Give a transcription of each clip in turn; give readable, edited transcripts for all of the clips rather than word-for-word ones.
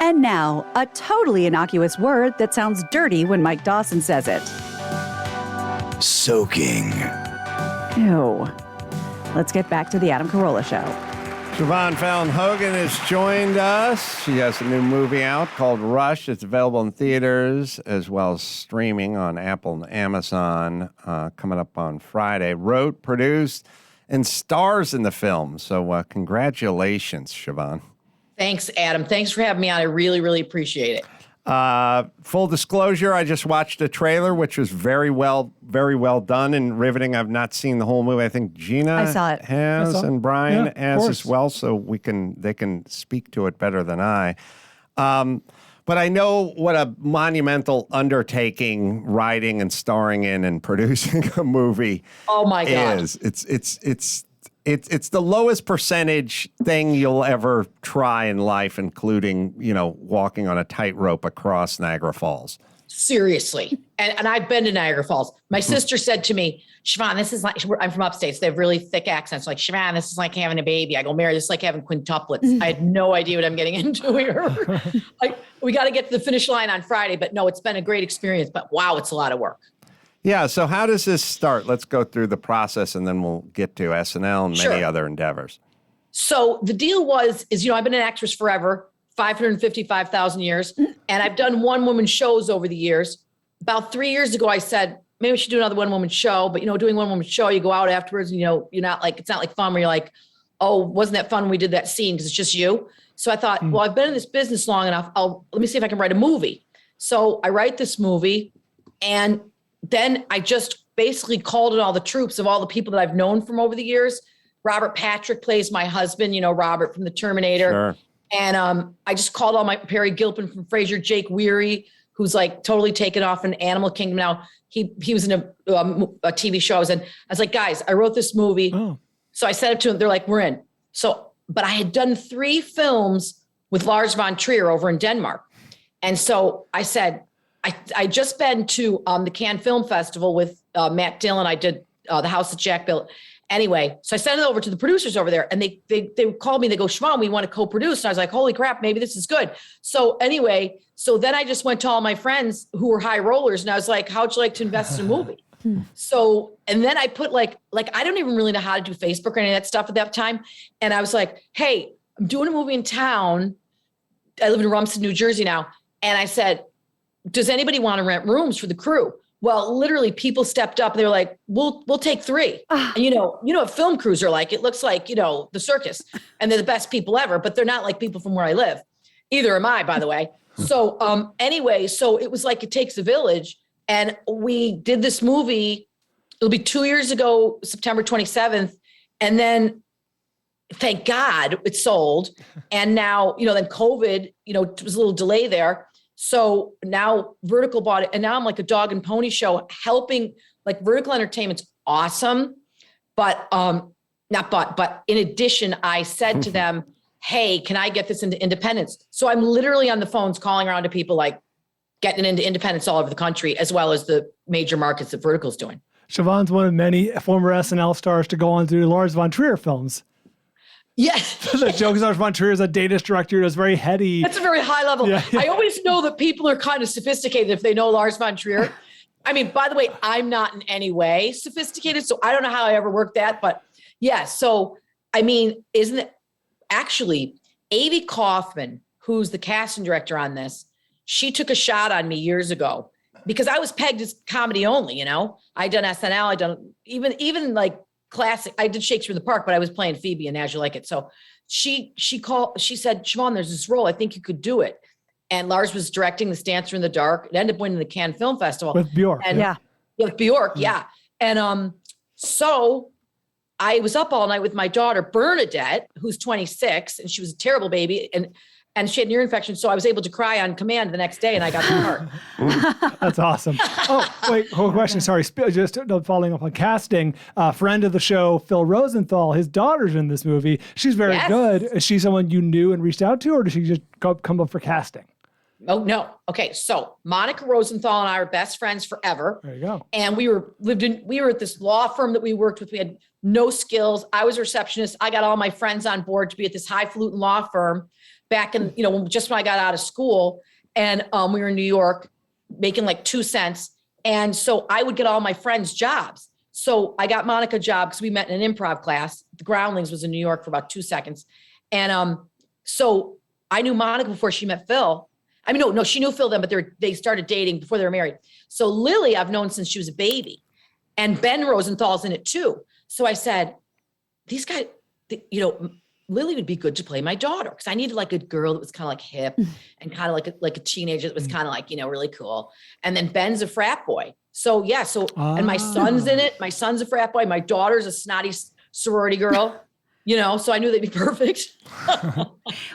And now, a totally innocuous word that sounds dirty when Mike Dawson says it. Soaking. Ew. Let's get back to the Adam Carolla Show. Siobhan Fallon Hogan has joined us. She has a new movie out called Rush. It's available in theaters as well as streaming on Apple and Amazon coming up on Friday. Wrote, produced, and stars in the film. So congratulations, Siobhan. Thanks, Adam. Thanks for having me on. I really, really appreciate it. Full disclosure, I just watched a trailer, which was very well done and riveting. I've not seen the whole movie. I think Gina I saw it. has and Brian has as well, so they can speak to it better than I. But I know what a monumental undertaking writing and starring in and producing a movie Oh my God. is. It's the lowest percentage thing you'll ever try in life, including, walking on a tightrope across Niagara Falls. Seriously. And I've been to Niagara Falls. My sister said to me, Siobhan, this is like, I'm from upstate, so they have really thick accents. Like, Siobhan, this is like having a baby. I go, Mary, this is like having quintuplets. I had no idea what I'm getting into here. We got to get to the finish line on Friday, but no, it's been a great experience, but wow, it's a lot of work. Yeah, so how does this start? Let's go through the process and then we'll get to SNL and many other endeavors. So the deal is, I've been an actress forever, 555,000 years, and I've done one-woman shows over the years. About 3 years ago, I said, maybe we should do another one-woman show, but, doing one-woman show, you go out afterwards and, you're not like, it's not like fun where you're like, oh, wasn't that fun when we did that scene because it's just you. So I thought, well, I've been in this business long enough. Let me see if I can write a movie. So I write this movie, and then I just basically called in all the troops of all the people that I've known from over the years. Robert Patrick plays my husband, Robert from the Terminator. Sure. And I just called all Perry Gilpin from Frasier, Jake Weary, who's like totally taken off in Animal Kingdom now. He was in a TV show I was in. I was like, guys, I wrote this movie. Oh. So I sent it to them. They're like, we're in. So, but I had done 3 films with Lars Von Trier over in Denmark. And so I said, I just been to the Cannes Film Festival with Matt Dillon. I did The House that Jack Built. Anyway, so I sent it over to the producers over there, and they called me. They go, Siobhan, we want to co-produce. And I was like, holy crap, maybe this is good. So anyway, so then I just went to all my friends who were high rollers, and I was like, how'd you like to invest in a movie? So, and then I put like I don't even really know how to do Facebook or any of that stuff at that time. And I was like, hey, I'm doing a movie in town. I live in Rumson, New Jersey now. And I said, does anybody want to rent rooms for the crew? Well, literally people stepped up and they were like, we'll take 3. And you know what film crews are like. It looks like, the circus, and they're the best people ever, but they're not like people from where I live. Either am I, by the way. So anyway, so it was like It Takes a Village. And we did this movie. It'll be 2 years ago, September 27th. And then thank God it sold. And now, then COVID, it was a little delay there. So now Vertical bought it, and now I'm like a dog and pony show helping. Like Vertical Entertainment's awesome, but in addition, I said to them, hey, can I get this into independence? So I'm literally on the phones calling around to people like getting into independence all over the country, as well as the major markets that Vertical's doing. Siobhan's one of many former SNL stars to go on to do Lars Von Trier films. Yes. The joke is Lars Von Trier is a Danish director that's very heady. That's a very high level. Yeah. I always know that people are kind of sophisticated if they know Lars Von Trier. I mean, by the way, I'm not in any way sophisticated, so I don't know how I ever worked that. But yeah, so I mean, isn't it actually Avi Kaufman, who's the casting director on this? She took a shot on me years ago because I was pegged as comedy only. I done SNL, I done even like classic. I did Shakespeare in the Park, but I was playing Phoebe and As You Like It. So she said, Siobhan, there's this role. I think you could do it. And Lars was directing this Dancer in the Dark. It ended up winning the Cannes Film Festival. With Bjork. And, yeah, with Bjork, yeah. And so I was up all night with my daughter, Bernadette, who's 26, and she was a terrible baby. And she had an ear infection, so I was able to cry on command the next day, and I got the part. That's awesome. Oh, wait, whole question. Sorry, just following up on casting. Friend of the show, Phil Rosenthal, his daughter's in this movie. She's very good. Is she someone you knew and reached out to, or did she just come up for casting? Oh, no. Okay, so Monica Rosenthal and I are best friends forever. There you go. And we were at this law firm that we worked with. We had no skills. I was a receptionist. I got all my friends on board to be at this highfalutin law firm back in, just when I got out of school. And we were in New York making like 2 cents. And so I would get all my friends jobs. So I got Monica a job because we met in an improv class. The Groundlings was in New York for about 2 seconds. And so I knew Monica before she met Phil. I mean, no, she knew Phil then, but they started dating before they were married. So Lily, I've known since she was a baby. And Ben Rosenthal's in it too. So I said, these guys, Lily would be good to play my daughter because I needed like a girl that was kind of like hip and kind of like a teenager that was kind of like, really cool. And then Ben's a frat boy. So yeah. And my son's in it. My son's a frat boy. My daughter's a snotty sorority girl. So I knew they'd be perfect.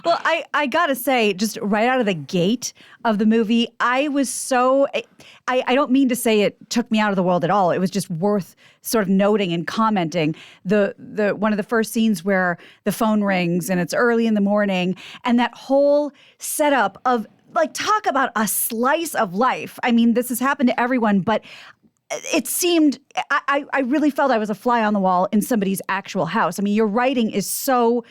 Well, I gotta say, just right out of the gate of the movie, I was so, I don't mean to say it took me out of the world at all. It was just worth sort of noting and commenting. The one of the first scenes where the phone rings and it's early in the morning, and that whole setup of like, talk about a slice of life. I mean, this has happened to everyone, but it seemed, I really felt I was a fly on the wall in somebody's actual house. I mean, your writing is so,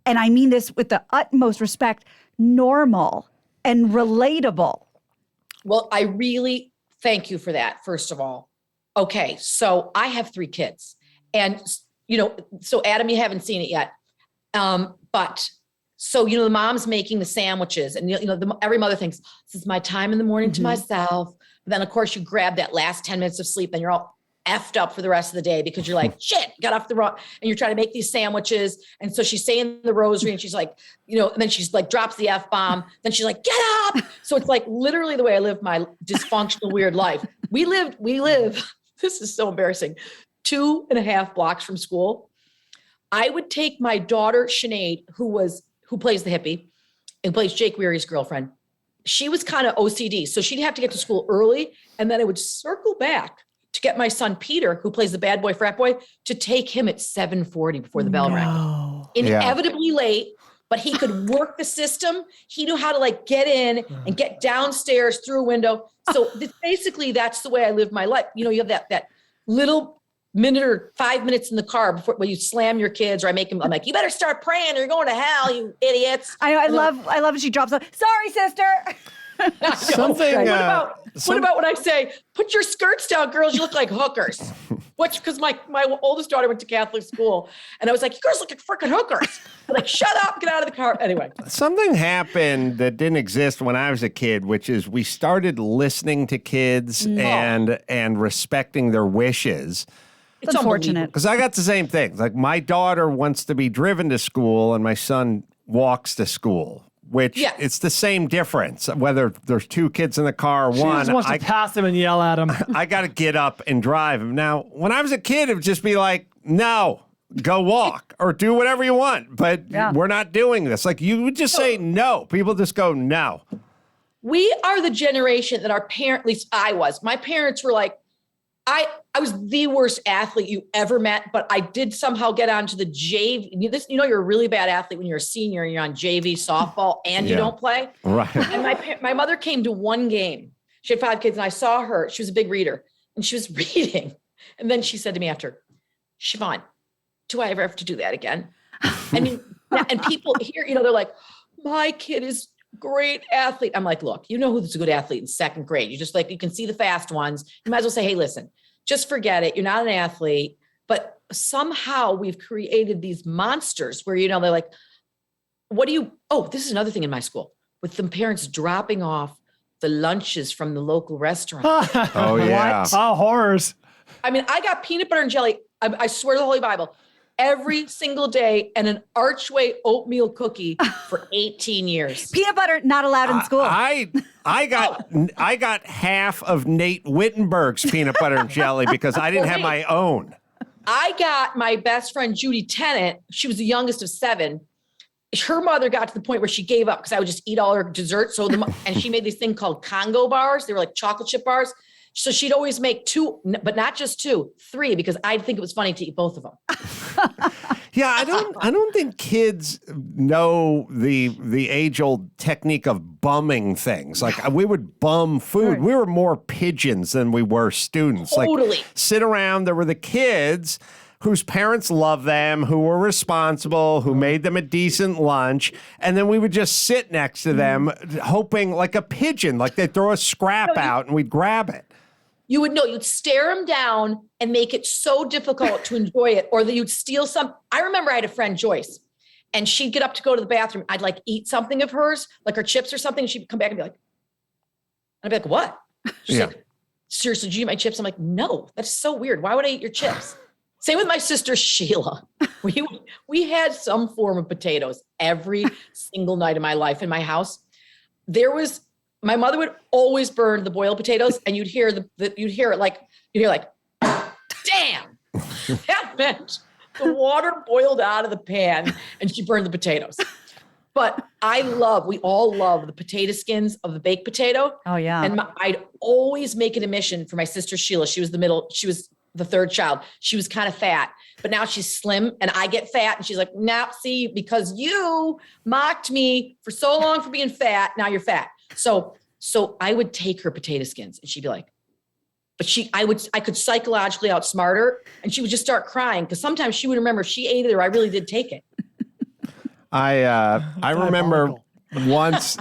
and I mean this with the utmost respect, normal and relatable. Well, I really thank you for that, first of all. Okay, so I have 3 kids. And, so Adam, you haven't seen it yet. But so, the mom's making the sandwiches and, every mother thinks, this is my time in the morning to myself. But then, of course, you grab that last 10 minutes of sleep and you're all effed up for the rest of the day because you're like, shit, got off the wrong, and you're trying to make these sandwiches. And so she's saying the rosary and she's like, and then she's like, drops the F-bomb. Then she's like, get up. So it's like literally the way I live my dysfunctional, weird life. We live, this is so embarrassing, 2.5 blocks from school. I would take my daughter, Sinead, who plays the hippie and plays Jake Weary's girlfriend. She was kind of OCD. So she'd have to get to school early. And then I would circle back to get my son, Peter, who plays the bad boy, frat boy, to take him at 7:40 before the bell rang. Inevitably late, but he could work the system. He knew how to like get in and get downstairs through a window. So basically that's the way I live my life. You have that little minute or 5 minutes in the car before when you slam your kids, or I'm like, you better start praying or you're going to hell, you idiots. I love when she drops off, sorry, sister. What about when I say, put your skirts down, girls, you look like hookers? Because my oldest daughter went to Catholic school and I was like, you girls look like freaking hookers. I'm like, shut up, get out of the car. Anyway. Something happened that didn't exist when I was a kid, which is we started listening to kids and respecting their wishes. It's unfortunate. Because I got the same thing. Like my daughter wants to be driven to school and my son walks to school, which it's the same difference. Whether there's 2 kids in the car or one. She just wants to pass him and yell at him. I got to get up and drive him. Now, when I was a kid, it would just be like, no, go walk or do whatever you want. But we're not doing this. Like you would just say no. People just go, no. We are the generation that our parents, at least I was, my parents were like, I was the worst athlete you ever met, but I did somehow get onto the JV. You're a really bad athlete when you're a senior and you're on JV softball and you don't play. Right. And my mother came to one game. She had 5 kids and I saw her. She was a big reader and she was reading. And then she said to me after, Siobhan, do I ever have to do that again? I mean, and people here, they're like, my kid is great athlete. I'm like, look, who's a good athlete in 2nd grade. You just like, you can see the fast ones. You might as well say, hey, listen, just forget it. You're not an athlete. But somehow we've created these monsters where, they're like, this is another thing in my school with the parents dropping off the lunches from the local restaurant. Oh, yeah. What? Oh, horrors. I mean, I got peanut butter and jelly. I swear to the Holy Bible, every single day and an Archway oatmeal cookie for 18 years. Peanut butter not allowed in school. I got half of Nate Wittenberg's peanut butter and jelly because I didn't have my own. I got my best friend Judy Tennant. She was the youngest of 7. Her mother got to the point where she gave up because I would just eat all her dessert. And she made this thing called Congo bars. They were like chocolate chip bars. So she'd always make 2, but not just 2, 3, because I'd think it was funny to eat both of them. Yeah, I don't think kids know the age-old technique of bumming things. Like we would bum food. Right. We were more pigeons than we were students. Totally. Like sit around. There were the kids whose parents loved them, who were responsible, who made them a decent lunch. And then we would just sit next to them, hoping like a pigeon, like they'd throw a scrap out and we'd grab it. You would know, you'd stare them down and make it so difficult to enjoy it, or that you'd steal some. I remember I had a friend, Joyce, and she'd get up to go to the bathroom. I'd like eat something of hers, like her chips or something. She'd come back and be like, I'd be like, what? She's like, seriously, did you eat my chips? I'm like, no, that's so weird. Why would I eat your chips? Same with my sister, Sheila. We had some form of potatoes every single night of my life in my house. My mother would always burn the boiled potatoes, and you'd hear like, damn, that meant the water boiled out of the pan and she burned the potatoes. But we all love the potato skins of the baked potato. Oh yeah. And I'd always make it a mission for my sister, Sheila. She was the third child. She was kind of fat, but now she's slim and I get fat. And she's like, nah, see, because you mocked me for so long for being fat. Now you're fat. So I would take her potato skins and she'd be like, I could psychologically outsmart her, and she would just start crying because sometimes she would remember if she ate it or I really did take it. I remember once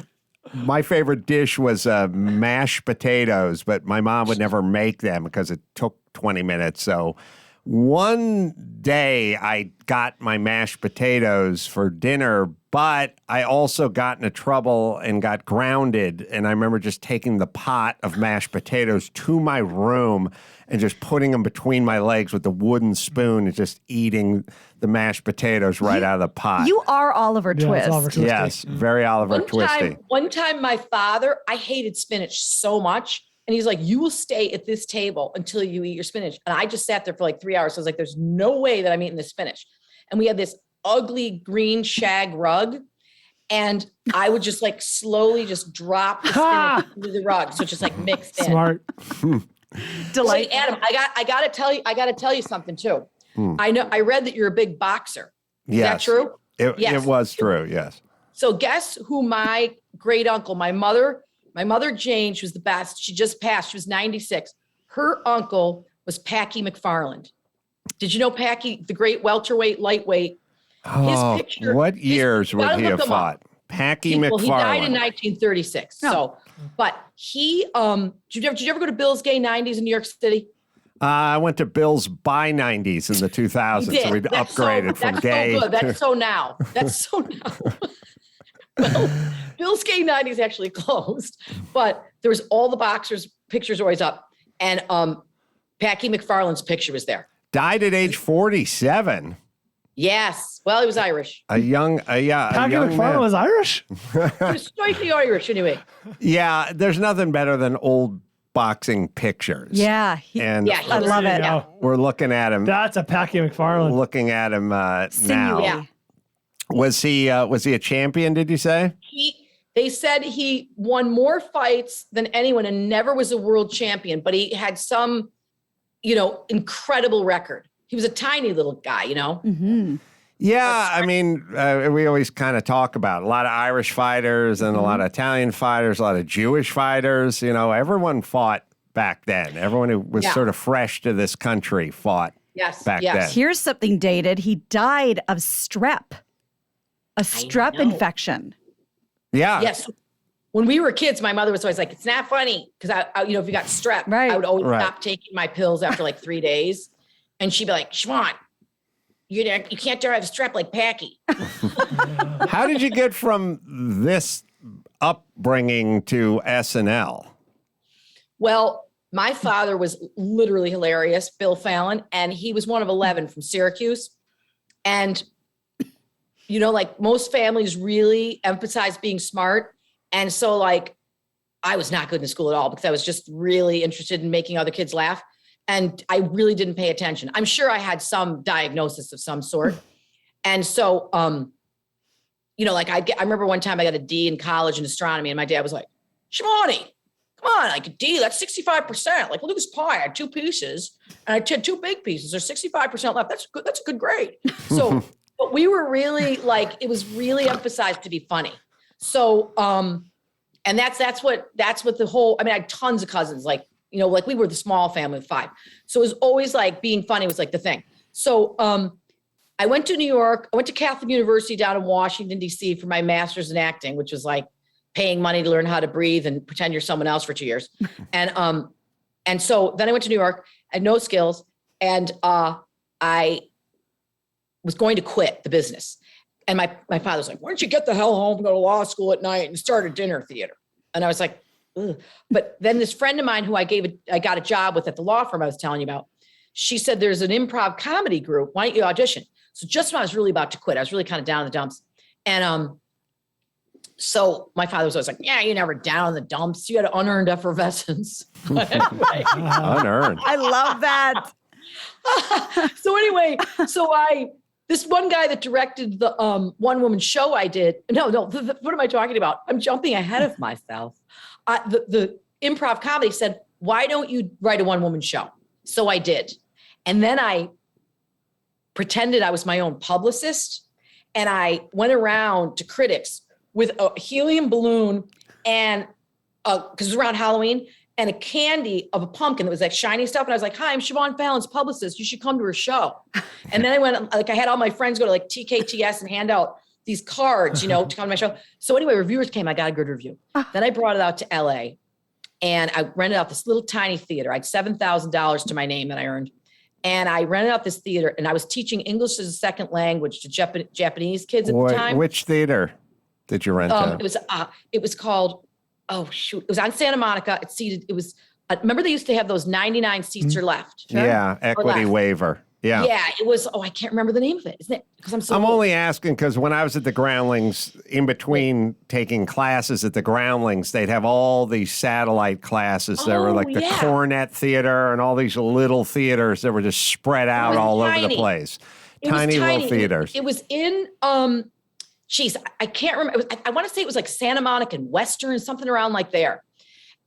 my favorite dish was mashed potatoes, but my mom would never make them because it took 20 minutes. So one day I got my mashed potatoes for dinner, but I also got into trouble and got grounded. And I remember just taking the pot of mashed potatoes to my room and just putting them between my legs with the wooden spoon and just eating the mashed potatoes right out of the pot. You are Oliver Twist. Oliver Twist. Yes, very Oliver Twisty. One time my father, I hated spinach so much. And he's like, you will stay at this table until you eat your spinach. And I just sat there for like 3 hours. So I was like, there's no way that I'm eating this spinach. And we had this ugly green shag rug. And I would just like slowly just drop the spinach into the rug. So it's just like mixed in. Smart. Wait, Adam, I gotta tell you something too. I read that you're a big boxer. Is that true? It was true, yes. So guess who my great uncle, my mother Jane, she was the best. She just passed. She was 96. Her uncle was Packy McFarland. Did you know Packy, the great welterweight, lightweight? Oh, what years would he have fought? Packy McFarland. Well, he died in 1936. Oh. So, but he, did you ever go to Bill's Gay 90s in New York City? I went to Bill's by 90s in the 2000s. So we'd upgraded from gay. That's so now. That's so now. Well, Bill's Gay 90s actually closed, but there was all the boxers' pictures always up. And Packy McFarland's picture was there. Died at age 47. Yes. Well, he was Irish. Packy McFarland was Irish? He was slightly Irish anyway. Yeah, there's nothing better than old boxing pictures. Yeah. I love it. Yeah. We're looking at him. That's a Packy McFarland. Looking at him now. Yeah. Was he a champion, did you say? They said he won more fights than anyone and never was a world champion, but he had some, incredible record. He was a tiny little guy, Mm-hmm. Yeah, I mean, we always kind of talk about a lot of Irish fighters and a lot of Italian fighters, a lot of Jewish fighters. Everyone fought back then. Everyone who was sort of fresh to this country fought back then. Here's something dated. He died of strep. A strep infection. Yeah. Yes. When we were kids, my mother was always like, it's not funny. Because I if you got strep, right. I would always stop taking my pills after like 3 days. And she'd be like, Siobhan, you can't drive strep like Packy. How did you get from this upbringing to SNL? Well, my father was literally hilarious, Bill Fallon, and he was one of 11 from Syracuse. And like most families really emphasize being smart. And so like, I was not good in school at all because I was just really interested in making other kids laugh. And I really didn't pay attention. I'm sure I had some diagnosis of some sort. And so, I remember one time I got a D in college in astronomy and my dad was like, Shimoni, come on, like a D, that's 65%. Like, look at this pie. I had 2 pieces and I had 2 big pieces. There's 65% left. That's good. That's a good grade. So, but we were really like, it was really emphasized to be funny. So, and that's what the whole, I had tons of cousins, like we were the small family of 5. So it was always like being funny was like the thing. So I went to New York. I went to Catholic University down in Washington, D.C. for my master's in acting, which was like paying money to learn how to breathe and pretend you're someone else for 2 years. And so then I went to New York. I had no skills. And I was going to quit the business. And my father was like, why don't you get the hell home, go to law school at night and start a dinner theater? And I was like, ugh. But then this friend of mine who I got a job with at the law firm I was telling you about, she said, there's an improv comedy group. Why don't you audition? So just when I was really about to quit, I was really kind of down in the dumps. And so my father was always like, yeah, you're never down in the dumps. You had unearned effervescence. Unearned. I love that. So anyway, this one guy that directed the one woman show I did. No, what am I talking about? I'm jumping ahead of myself. The improv comedy said, why don't you write a one woman show? So I did. And then I pretended I was my own publicist. And I went around to critics with a helium balloon and because it was around Halloween, and a candy of a pumpkin that was like shiny stuff. And I was like, hi, I'm Siobhan Fallon's publicist. You should come to her show. And then I went, like, I had all my friends go to like TKTS and hand out these cards, to come to my show. So anyway, reviewers came, I got a good review. Then I brought it out to LA and I rented out this little tiny theater. I had $7,000 to my name that I earned. And I rented out this theater and I was teaching English as a second language to Japanese kids at the time. Which theater did you rent out? It was called, oh shoot, it was on Santa Monica. It was, remember they used to have those 99 seats are left. Sure. Yeah, equity waiver. Yeah. Yeah, it was, I can't remember the name of it, isn't it? Because I'm only asking because when I was at the Groundlings, in between taking classes at the Groundlings, they'd have all these satellite classes. There were like the Cornet Theater and all these little theaters that were just spread out all over the place. Tiny little theaters. It was in, I can't remember. I want to say it was like Santa Monica and Western, something around like there.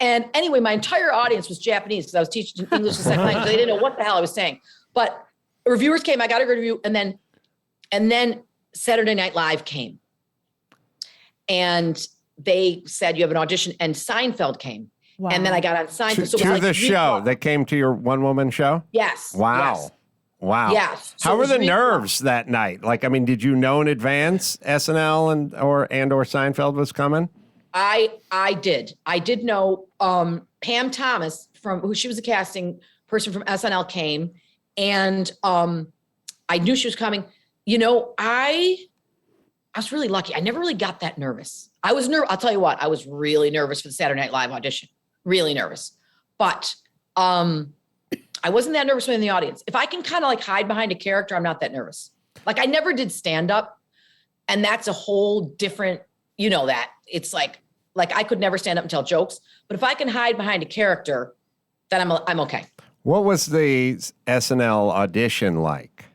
And anyway, my entire audience was Japanese because I was teaching English as a second language. They didn't know what the hell I was saying. But reviewers came, I got a good review, and then Saturday Night Live came. And they said, you have an audition, and Seinfeld came. Wow. And then I got on Seinfeld. To the show. They came to your one-woman show? Yes. Wow. Yes. Wow. Yes. So how were the nerves that night? Like, I mean, did you know in advance SNL and or Seinfeld was coming? I did. I did know Pam Thomas she was a casting person from SNL came. And I knew she was coming. I was really lucky. I never really got that nervous. I was nervous. I'll tell you what, I was really nervous for the Saturday Night Live audition. Really nervous. But I wasn't that nervous when in the audience. If I can kind of like hide behind a character, I'm not that nervous. Like I never did stand up. And that's a whole different, that. It's like I could never stand up and tell jokes. But if I can hide behind a character, then I'm okay. What was the SNL audition like?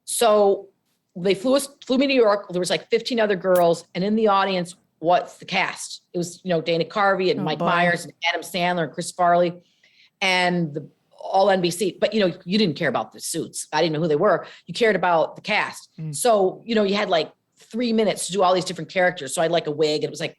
So they flew me to New York. There was like 15 other girls. And in the audience, what's the cast? It was, Dana Carvey and Mike Myers and Adam Sandler and Chris Farley and all NBC. But, you didn't care about the suits. I didn't know who they were. You cared about the cast. So, you had like 3 minutes to do all these different characters. So I had like a wig. And it was like,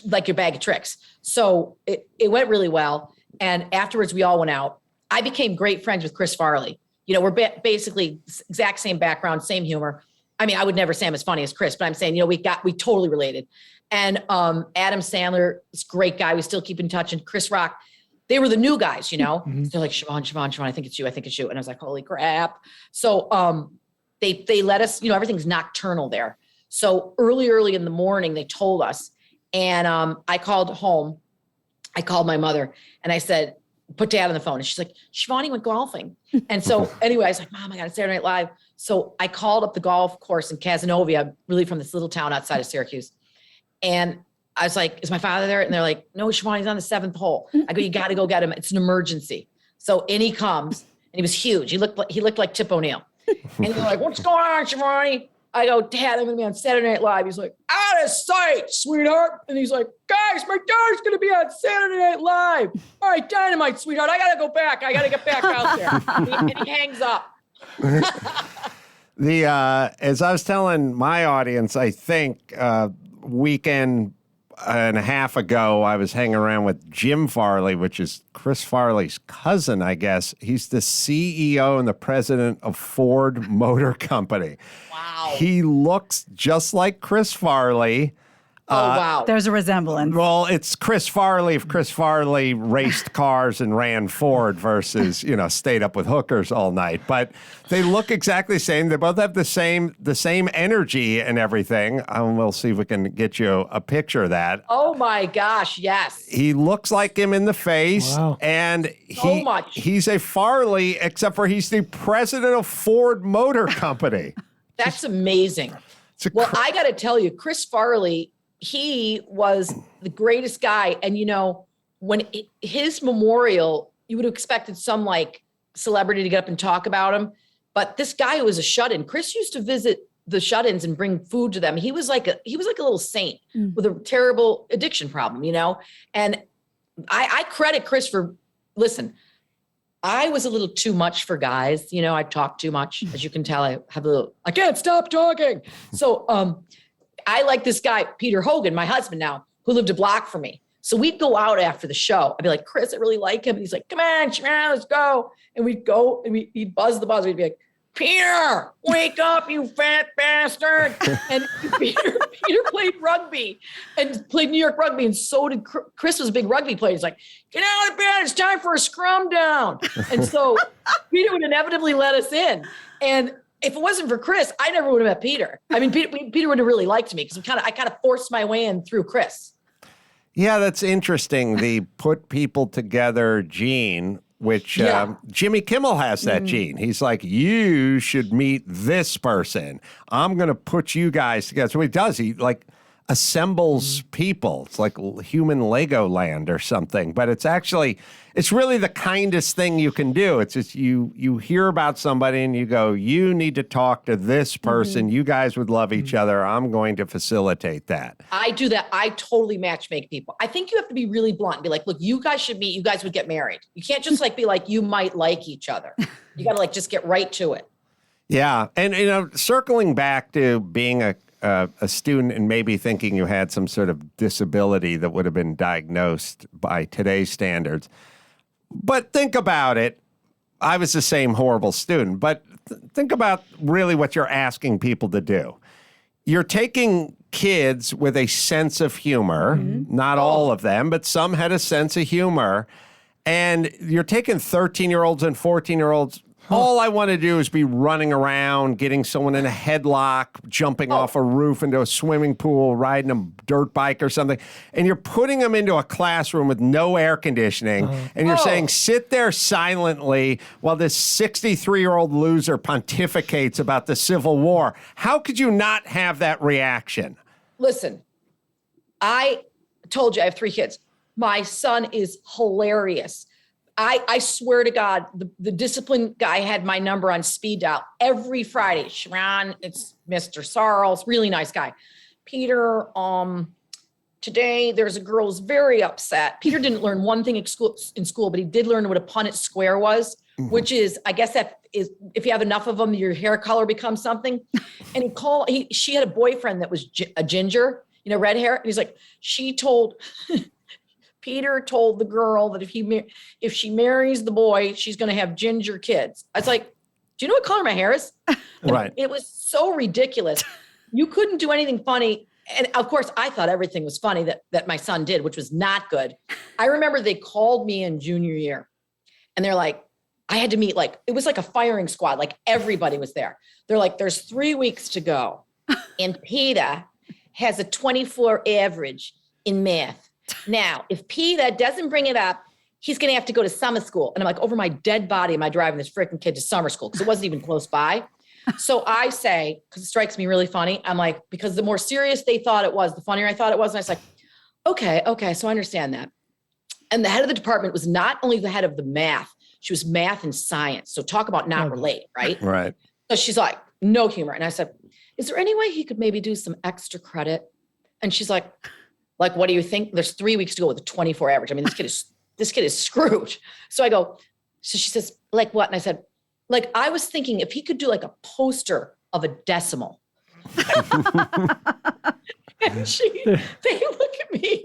like your bag of tricks. So it went really well. And afterwards, we all went out. I became great friends with Chris Farley. We're basically exact same background, same humor. I mean, I would never say I'm as funny as Chris, but I'm saying, we totally related. And Adam Sandler, this great guy. We still keep in touch. And Chris Rock, they were the new guys, Mm-hmm. They're like, Siobhan, I think it's you. And I was like, holy crap. So they let us, everything's nocturnal there. So early in the morning, they told us. And I called home. I called my mother and I said, put Dad on the phone. And she's like, Shivani went golfing. And so anyway, I was like, Mom, I got a Saturday Night Live. So I called up the golf course in Casanova, really from this little town outside of Syracuse. And I was like, is my father there? And they're like, no, Shivani's on the 7th hole. I go, you got to go get him. It's an emergency. So in he comes and he was huge. He looked like Tip O'Neill. And they're like, what's going on, Shivani? I go, Dad, I'm going to be on Saturday Night Live. He's like, out of sight, sweetheart. And he's like, guys, my daughter's going to be on Saturday Night Live. All right, dynamite, sweetheart. I got to go back. I got to get back out there. And he hangs up. As I was telling my audience, I think weekend and a half ago, I was hanging around with Jim Farley, which is Chris Farley's cousin, I guess. He's the CEO and the president of Ford Motor Company. Wow. He looks just like Chris Farley. Wow. There's a resemblance. Well, it's Chris Farley if Chris Farley raced cars and ran Ford versus, stayed up with hookers all night. But they look exactly the same. They both have the same energy and everything. We'll see if we can get you a picture of that. Oh my gosh, yes. He looks like him in the face. Wow. And Much. he's a Farley, except for he's the president of Ford Motor Company. That's amazing. Well, I got to tell you, Chris Farley, he was the greatest guy. And, when his memorial, you would have expected some like celebrity to get up and talk about him. But this guy who was a shut-in, Chris used to visit the shut-ins and bring food to them. He was like a little saint with a terrible addiction problem, And I credit Chris for, listen, I was a little too much for guys. I talk too much. As you can tell, I can't stop talking. So, I like this guy, Peter Hogan, my husband now, who lived a block from me. So we'd go out after the show. I'd be like, Chris, I really like him. And he's like, come on, Siobhan, let's go. And we'd go and he'd buzz the buzzer. We'd be like, Peter, wake up, you fat bastard. And Peter played rugby and played New York rugby. And so did Chris was a big rugby player. He's like, get out of bed. It's time for a scrum down. And so Peter would inevitably let us in. And if it wasn't for Chris, I never would have met Peter. I mean, Peter would have really liked me because I kind of forced my way in through Chris. Yeah, that's interesting. The put people together gene, which Jimmy Kimmel has that gene. He's like, you should meet this person. I'm going to put you guys together. So what he does, he like assembles people. It's like human Legoland or something, but it's really the kindest thing you can do. It's just you hear about somebody and you go, you need to talk to this person. You guys would love each other. I'm going to facilitate that. I do that. I totally matchmake people. I think you have to be really blunt and be like, look, you guys should meet. You guys would get married. You can't just be like, you might like each other. You got to just get right to it. Yeah. And, circling back to being a student and maybe thinking you had some sort of disability that would have been diagnosed by today's standards. But think about it. I was the same horrible student, but think about really what you're asking people to do. You're taking kids with a sense of humor, not all of them, but some had a sense of humor, and you're taking 13-year-olds and 14-year-olds. All I want to do is be running around, getting someone in a headlock, jumping off a roof into a swimming pool, riding a dirt bike or something. And you're putting them into a classroom with no air conditioning. And you're saying, sit there silently while this 63-year-old loser pontificates about the Civil War. How could you not have that reaction? Listen, I told you I have 3 kids. My son is hilarious. I swear to God, the discipline guy had my number on speed dial every Friday. Sharon, it's Mr. Sarles, really nice guy. Peter, today there's a girl who's very upset. Peter didn't learn one thing in school, but he did learn what a Punnett square was, which is, I guess that is, if you have enough of them, your hair color becomes something. And she had a boyfriend that was a ginger, red hair. And he's like, Peter told the girl that if she marries the boy, she's going to have ginger kids. I was like, do you know what color my hair is? Right. It was so ridiculous. You couldn't do anything funny. And of course, I thought everything was funny that my son did, which was not good. I remember they called me in junior year and they're like, I had to meet it was like a firing squad. Like everybody was there. They're like, there's 3 weeks to go. And Peter has a 24 average in math. Now, if Peter doesn't bring it up, he's going to have to go to summer school. And I'm like, over my dead body, am I driving this freaking kid to summer school? Because it wasn't even close by. So I say, because it strikes me really funny, I'm like, because the more serious they thought it was, the funnier I thought it was. And I was like, okay, so I understand that. And the head of the department was not only the head of the math, she was math and science. So talk about not related, right? Right. So she's like, no humor. And I said, is there any way he could maybe do some extra credit? And she's like, what do you think? There's 3 weeks to go with a 24 average. I mean, this kid is screwed. So she says, like what? And I said, I was thinking if he could do a poster of a decimal. And they look at me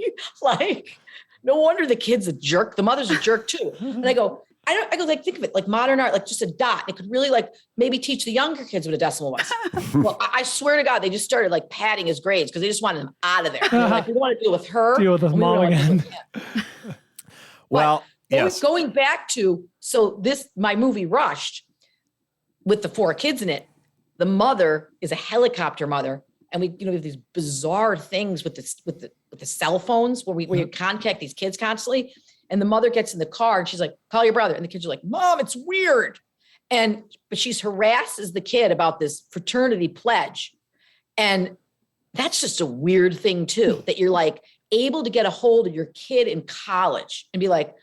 Like, no wonder the kid's a jerk. The mother's a jerk too. And I go, like, think of it like modern art, like just a dot. It could really like maybe teach the younger kids what a decimal was. Well, I swear to God, they just started like padding his grades because they just wanted him out of there. They're like, we don't want to deal with her. Deal with his mom again. Well, yes. Going back to, my movie Rushed with the 4 kids in it, the mother is a helicopter mother. And we have these bizarre things with the cell phones where you contact these kids constantly. And the mother gets in the car and she's like, call your brother. And the kids are like, Mom, it's weird. But she's harasses the kid about this fraternity pledge. And that's just a weird thing too, that you're like able to get a hold of your kid in college and be like,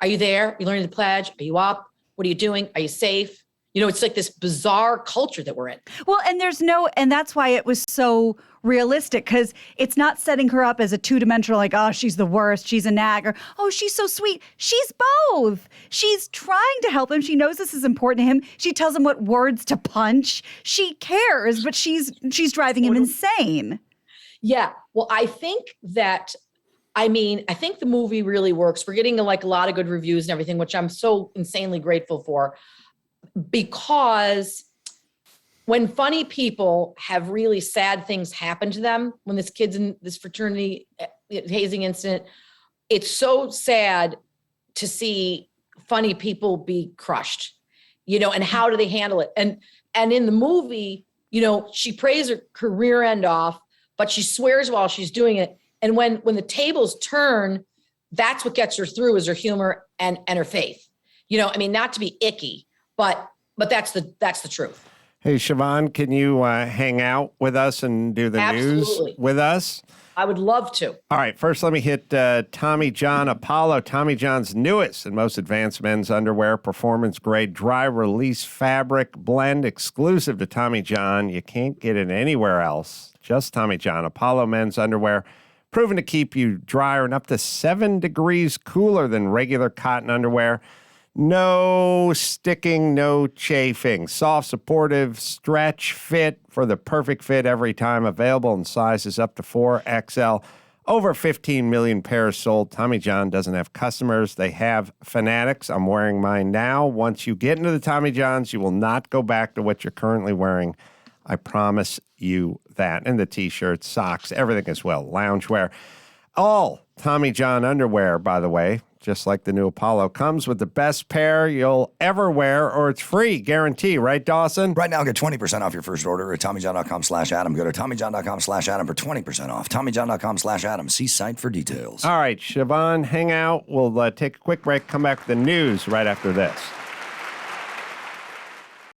are you there? Are you learning the pledge? Are you up? What are you doing? Are you safe? It's like this bizarre culture that we're in. Well, and that's why it was so realistic, because it's not setting her up as a two-dimensional, like, oh, she's the worst, she's a nag, or, oh, she's so sweet. She's both. She's trying to help him. She knows this is important to him. She tells him what words to punch. She cares, but she's driving him insane. Yeah. Well, I think the movie really works. We're getting like a lot of good reviews and everything, which I'm so insanely grateful for. Because when funny people have really sad things happen to them, when this kid's in this fraternity hazing incident, it's so sad to see funny people be crushed, and how do they handle it? And in the movie, she prays her rear end off, but she swears while she's doing it. And when the tables turn, that's what gets her through, is her humor and her faith. Not to be icky, but that's the truth. Hey, Siobhan, can you hang out with us and do the news with us? I would love to. All right. First, let me hit Tommy John Apollo. Tommy John's newest and most advanced men's underwear, performance-grade, dry-release fabric blend exclusive to Tommy John. You can't get it anywhere else. Just Tommy John Apollo men's underwear, proven to keep you drier and up to 7 degrees cooler than regular cotton underwear. No sticking, no chafing. Soft, supportive, stretch, fit for the perfect fit every time. Available in sizes up to 4XL. Over 15 million pairs sold. Tommy John doesn't have customers. They have fanatics. I'm wearing mine now. Once you get into the Tommy Johns, you will not go back to what you're currently wearing. I promise you that. And the T-shirts, socks, everything as well. Loungewear. All Tommy John underwear, by the way, just like the new Apollo, comes with the best pair you'll ever wear, or it's free, guarantee, right, Dawson? Right now, get 20% off your first order at TommyJohn.com/Adam. Go to TommyJohn.com/Adam for 20% off. TommyJohn.com/Adam. See site for details. All right, Siobhan, hang out. We'll take a quick break, come back with the news right after this.